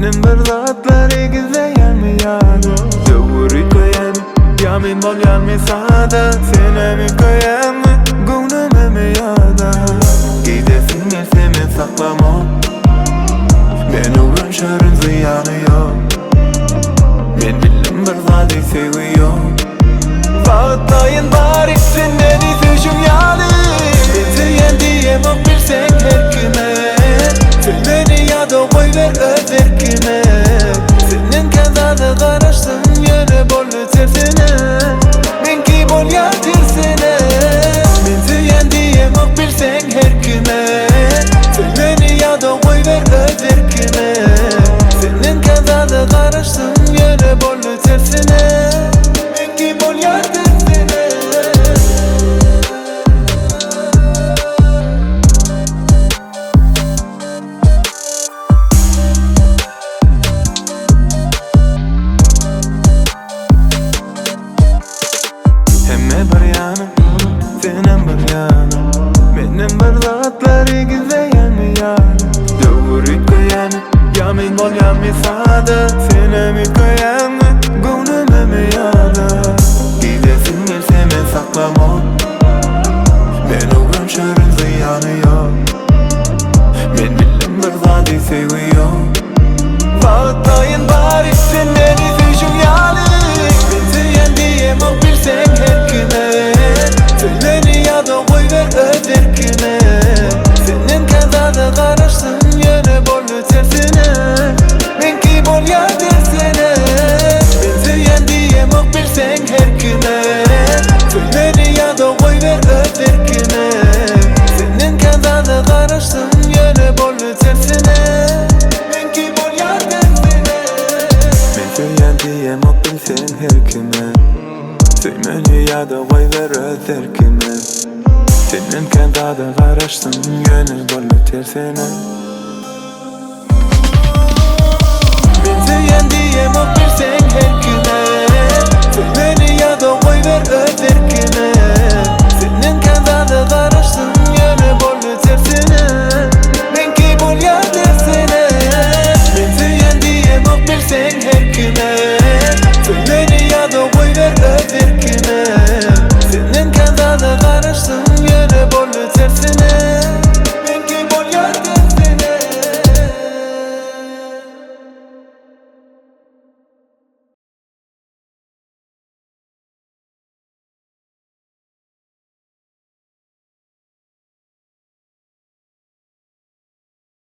Menin birzatlary gizleýäñmi ýana Döwür üýtgeýämi ýa-men bolýanmy sada Senem üýtgeýämi göwnumemi ýada Gidesiň gelse saklamok Men öwrenišerin zyýany ýok Men bildim birzady sevgi ýok Wagytlaýyn bary senden üzüşüm ýaly Men söýen diýemok bilseň her kime Söýmeni ýa-da goýber öz erkime Senden kazada garaşdym ýöne boldy tersine Menki bolýa tersine Men söýen diýemok bilseň her kime Söýmeni ýa-da goýber öz erkime Senden kazada garaşdym ýöne boldy tersine Menki bolýa tersine Hemme birýana, senem birýana Menin birzatlary gizleýäñmi ýana Döwür üýtgeýämi ýa-men bolýanmy sada Senem üýtgeýämi göwnumemi ýada Gidesiň gelse saklamok Men öwrenišerin zyýany ýok Men bildim birzady sevgi ýok Wagytlaýyn bary senden üzüşüm ýaly Men söýen diýemok bilseň her kime Söýmeni ýa-da goýber öz erkime Senden kazada garaşdym ýöne boldy tersine Menki bolýa tersine Men söýen diýemok bilseň her kime Söýmeni ýa-da goýber öz erkime Senden kazada garaşdym ýöne boldy tersine Menki bolýa tersine Men söýen diýemok bilseň her kime Söýmeni ýa-da goýber öz erkime Senden kazada garaşdym ýöne boldy tersine Men söýen diýemok bilseň her kime Söýmeni ýa-da goýber öz